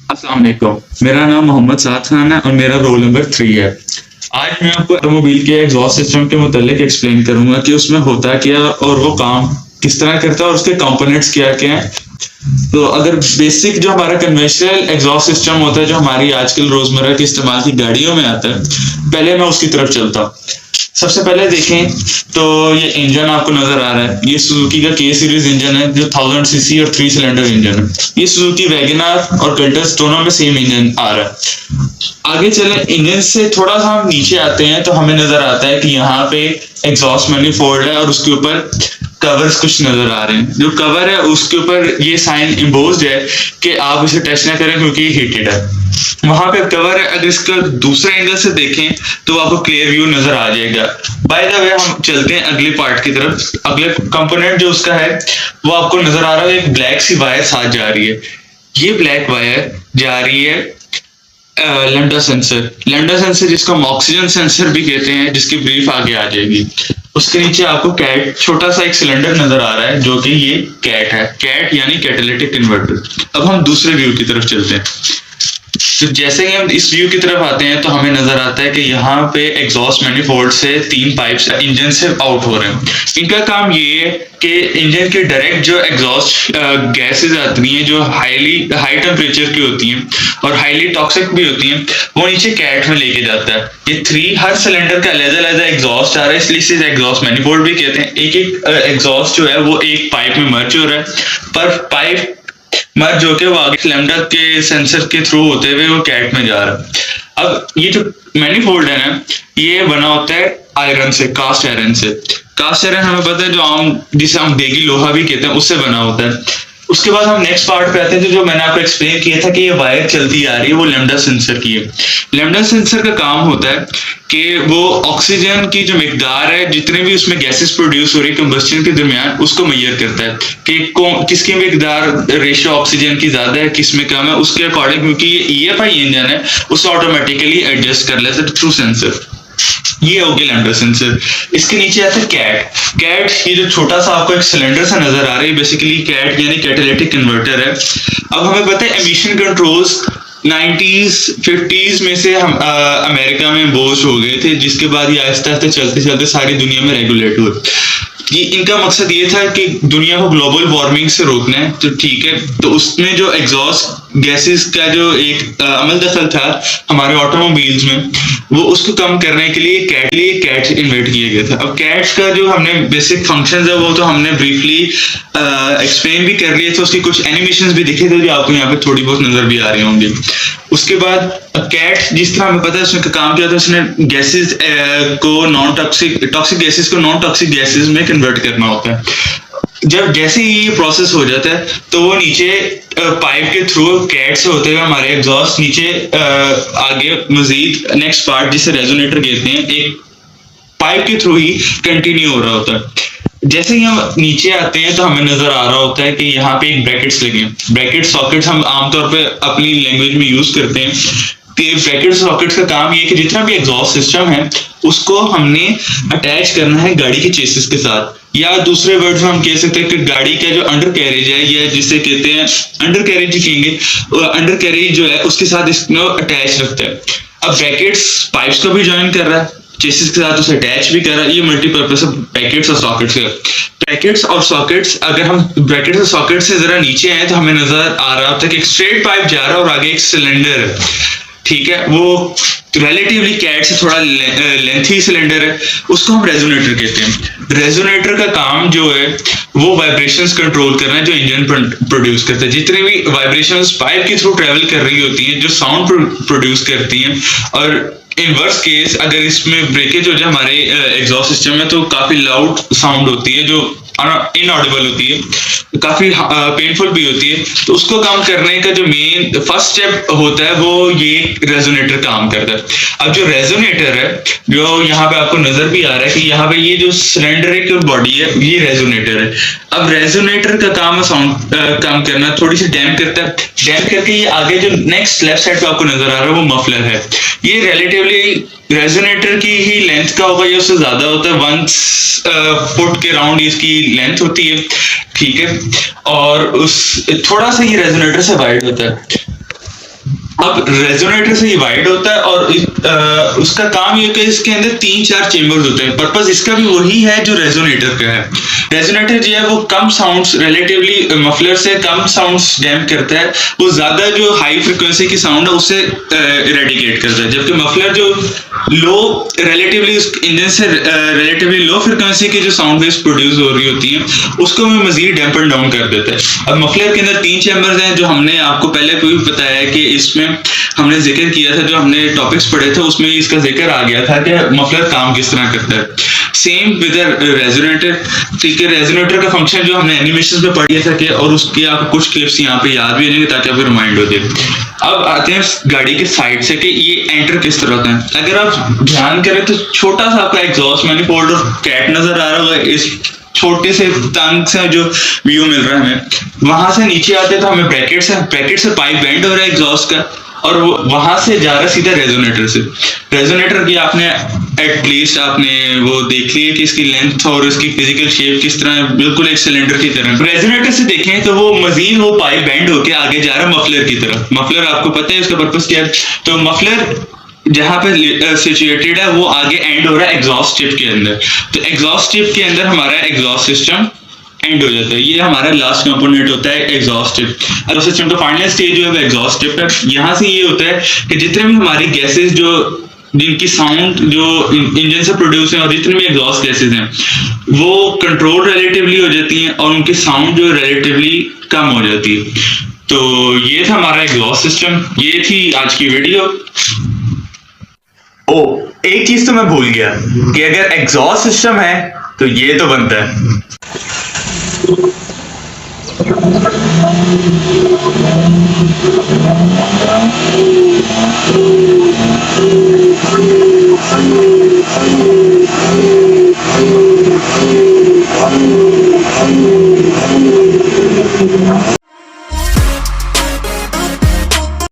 अस्सलाम वालेकुम। मेरा नाम मोहम्मद साद खान है और मेरा रोल नंबर 3 है। आज मैं आपको ऑटोमोबाइल के एग्जॉस्ट सिस्टम के मुतालिक एक्सप्लेन करूंगा कि उसमें होता क्या और वो काम किस तरह करता है और उसके कंपोनेंट्स क्या क्या हैं। तो अगर बेसिक जो हमारा कन्वेंशनल एग्जॉस्ट सिस्टम होता है जो हमारी आजकल रोजमर्रा की इस्तेमाल की गाड़ियों में आता है, पहले मैं उसकी तरफ चलता हूँ। सबसे पहले देखें तो ये इंजन आपको नजर आ रहा है, ये सुजुकी का के सीरीज इंजन है जो 1000 सीसी और 3 सिलेंडर इंजन है। ये सुजुकी वैगनआर और कल्टस दोनों में सेम इंजन आ रहा है। आगे चले, इंजन से थोड़ा सा हम नीचे आते हैं तो हमें नजर आता है कि यहाँ पे एग्जॉस्ट मैनिफोल्ड है और उसके ऊपर कवर्स कुछ नजर आ रहे हैं। जो कवर है उसके ऊपर ये साइन इम्पोज्ड है कि आप इसे टच ना करें क्योंकि ये हीटेड है। वहां पे कवर है, अगर इसका दूसरे एंगल से देखें तो आपको क्लियर व्यू नजर आ जाएगा। बाय द वे हम चलते हैं अगले पार्ट की तरफ। अगले कंपोनेंट जो उसका है वो आपको नजर आ रहा है, एक ब्लैक सी वायर साथ जा रही है। ये ब्लैक वायर जा रही है लैम्डा सेंसर। लैम्डा सेंसर जिसको हम ऑक्सीजन सेंसर भी कहते हैं, जिसकी ब्रीफ आगे आ जाएगी। उसके नीचे आपको कैट छोटा सा एक सिलेंडर नजर आ रहा है जो कि ये कैट है, कैट यानी कैटालिटिक कन्वर्टर। अब हम दूसरे व्यू की तरफ चलते हैं। तो जैसे ही हम इस व्यू की तरफ आते हैं तो हमें नजर आता है कि यहाँ पे एग्जॉस्ट मैनिफोल्ड से 3 पाइप्स इंजन से आउट हो रहे हैं। इनका काम ये है कि इंजन के डायरेक्ट जो एग्जॉस्ट गैसेस आती हैं जो हाई टेम्परेचर की होती हैं और हाईली टॉक्सिक भी होती हैं, वो नीचे कैट में लेके जाता है। ये 3 हर सिलेंडर का अलग-अलग एग्जॉस्ट आ रहा है, इसलिए इसे एग्जॉस्ट मैनिफोल्ड भी कहते हैं। एक एक एग्जॉस्ट जो है वो एक पाइप में मर्ज हो रहा है, पर पाइप मर्ज होके वो आगे लैम्डा के सेंसर के थ्रू होते हुए वो कैट में जा रहा है। अब ये जो मैनिफोल्ड है ना, ये बना होता है आयरन से, कास्ट आयरन से। कास्ट आयरन हमें पता है जो आम जिसे हम देगी लोहा भी कहते हैं, उससे बना होता है। उसके बाद हम नेक्स्ट पार्ट पे आते हैं जो मैंने आपको एक्सप्लेन किया था कि ये वायर चलती आ रही है, वो लैम्डा सेंसर की है। लैम्डा सेंसर का काम होता है कि वो ऑक्सीजन की जो मिकदार है, जितने भी उसमें गैसेस प्रोड्यूस हो रही है कंबस्शन के दरमियान, उसको मेजर करता है कि किसकी मिकदार रेशियो ऑक्सीजन की ज्यादा है, किस में कम है। उसके अकॉर्डिंग, क्योंकि ये ईएफआई इंजन है, उसे ऑटोमेटिकली एडजस्ट कर लेता है थ्रू सेंसर। ये हो गया लैम्डा सेंसर। इसके नीचे आता है कैट। कैट ये जो छोटा सा आपको एक सिलेंडर सा नजर आ रहा है, बेसिकली कैट यानी कैटालिटिक कन्वर्टर है। अब हमें पता है एमिशन कंट्रोल्स 90s 50s में से हम अमेरिका में इम्पोज हो गए थे, जिसके बाद ये आहिस्ता आहिस्ता चलते चलते सारी दुनिया में रेगुलेट हुए। ये इनका मकसद ये था कि दुनिया को ग्लोबल वार्मिंग से रोकना है, तो ठीक है। तो उसमें जो एग्जॉस्ट गैसेस का जो एक अमल दखल था हमारे ऑटोमोबाइल्स में, वो उसको कम करने के लिए कैट इन्वेंट किया गया था। अब कैट का जो हमने बेसिक फंक्शंस है वो तो हमने ब्रीफली एक्सप्लेन भी कर लिए थे, उसकी कुछ एनिमेशंस भी दिखे थे जो आपको यहाँ पे थोड़ी बहुत नजर भी आ रही होंगी। उसके बाद कैट जिस तरह हमें पता है उसने काम किया था, उसने गैसेस को नॉन टॉक्सिक गैसेस को नॉन टॉक्सिक गैसेस में कन्वर्ट करना होता है। जब जैसे ही ये प्रोसेस हो जाता है तो वो नीचे पाइप के थ्रू कैट से होते हुए हमारे एग्जॉस्ट नीचे आगे मजीद नेक्स्ट पार्ट जिसे रेजोनेटर कहते हैं, एक पाइप के थ्रू ही कंटिन्यू हो रहा होता है। जैसे ही हम नीचे आते हैं तो हमें नजर आ रहा होता है कि यहाँ पे एक ब्रैकेट्स लगे। ब्रैकेट सॉकेट्स हम आमतौर पे अपनी लैंग्वेज में यूज करते हैं। ब्रैकेट सॉकेट्स का काम ये कि जितना भी एग्जॉस्ट सिस्टम है उसको हमने अटैच करना है गाड़ी के चेसिस के साथ, या दूसरे वर्ड्स में हम कह सकते हैं कि गाड़ी का जो अंडर कैरेज है, या जिसे कहते हैं अंडर कैरेज ही कहेंगे, अंडर कैरेज जो है उसके साथ इसको अटैच रखता है। अब ब्रैकेट्स पाइप्स को भी ज्वाइन कर रहा है, चेसिस के साथ उसे अटैच भी कर रहा है। ये मल्टीपर्पज ब्रैकेट्स और सॉकेट्स है। ब्रैकेट्स और सॉकेट्स, अगर हम ब्रैकेट्स और सॉकेट से जरा नीचे आए तो हमें नजर आ रहा होता है कि एक स्ट्रेट पाइप जा रहा है और आगे एक सिलेंडर है, ठीक है। वो रिलेटिवली कैट से थोड़ा लेंथी सिलेंडर है, उसको हम रेजोनेटर कहते हैं। रेजोनेटर का काम जो है वो वाइब्रेशंस कंट्रोल करना है जो इंजन प्रोड्यूस करता है। जितनी भी वाइब्रेशंस पाइप के थ्रू ट्रेवल कर रही होती हैं जो साउंड प्रोड्यूस करती हैं, और इन वर्स्ट केस अगर इसमें ब्रेकेज हो जाए हमारे एग्जॉस्ट सिस्टम में तो काफी लाउड साउंड होती है जो इनऑडिबल होती है, काफी पेनफुल भी होती है। तो उसको काम करने का जो मेन फर्स्ट स्टेप होता है वो ये रेजोनेटर काम करता है। अब जो रेजोनेटर है जो यहाँ पे आपको नजर भी आ रहा है कि यहाँ पे ये जो सिलेंडर की बॉडी है ये रेजोनेटर है। अब रेजोनेटर का काम है साउंड काम करना, थोड़ी सी डैम्प करता है। डैम्प करके ये आगे जो नेक्स्ट लेफ्ट साइड पे आपको नजर आ रहा है वो मफलर है। ये रिलेटिवली रेजोनेटर की ही लेंथ का होगा या उससे ज्यादा होता है, 1 फुट के राउंड इसकी लेंथ होती है, ठीक है। और उस थोड़ा सा ही रेजोनेटर से वाइड होता है। अब रेजोनेटर से ये वाइड होता है और उसका काम ये कि इसके अंदर 3-4 चेम्बर्स होते हैं। पर्पस इसका भी वही है जो रेजोनेटर का है। रेजोनेटर जो है वो कम साउंड्स रिलेटिवली मफलर से कम साउंड्स डैम्प करता है, वो ज्यादा जो हाई फ्रिक्वेंसी की साउंड है उससे इरेडिकेट करता है, जबकि मफलर जो लो रिलेटिवली इंजन से रिलेटिवली लो फ्रिक्वेंसी की जो साउंड वेव्स प्रोड्यूस हो रही होती हैं उसको भी मजीद डैम्प एंड डाउन कर देता है। अब मफलर के अंदर 3 चैम्बर्स हैं जो हमने आपको पहले कोई बताया है कि इसमें हमने जिक्र किया था, जो हमने टॉपिक्स पढ़े थे उसमें इसका जिक्र आ गया था कि मफलर काम किस तरह करता है। सेम विद रेजोनेटर, ठीक है। रेजोनेटर का फंक्शन जो हमने एनिमेशन में पढ़ी था कि, और उसकी आपको कुछ क्लिप्स यहाँ पे याद भी हो जाएंगे ताकि आपको रिमाइंड हो जाए। अब आते हैं गाड़ी के साइड से कि ये एंटर किस तरह होता है। अगर आप ध्यान करें तो छोटा सा आपका एग्जॉस्ट मैनिफोल्ड और कैप नजर आ रहा होगा इस छोटे से तंग से जो व्यू मिल रहा है हमें। वहां से नीचे आते तो हमें ब्रैकेट से पाइप बेंड हो रहा है एग्जॉस्ट का, और वहां से जा रहा है सीधा रेजोनेटर से। रेजोनेटर की आपने एटलीस्ट आपने वो देख ली है कि इसकी लेंथ और इसकी फिजिकल शेप किस तरह है, बिल्कुल एक सिलेंडर की तरह। रेजोनेटर से देखें तो वो मजीद वो पाइप बेंड होके आगे जा रहा है मफलर की तरफ। मफलर आपको पता है उसका पर्पस क्या है। तो मफलर जहां पे सिचुएटेड है वो आगे एंड हो रहा है एग्जॉस्ट टिप के अंदर। तो एग्जॉस्ट टिप के अंदर हमारा एग्जॉस्ट सिस्टम एंड हो जाता है। ये हमारा लास्ट कंपोनेंट होता है एग्जॉस्ट टिप। एग्जॉस्ट सिस्टम का फाइनल स्टेज जो है वो एग्जॉस्ट टिप है। यहाँ से ये होता है कि जितने भी हमारी गैसेस जो जिनकी साउंड जो इंजन से प्रोड्यूस है और जितने भी एग्जॉस्ट गैसेस हैं वो कंट्रोल रिलेटिवली हो जाती हैं और उनकी साउंड जो रिलेटिवली कम हो जाती है। तो ये था हमारा एग्जॉस्ट सिस्टम। ये थी आज की वीडियो। ओ, एक चीज तो मैं भूल गया कि अगर एग्जॉस्ट सिस्टम है तो ये तो बनता है।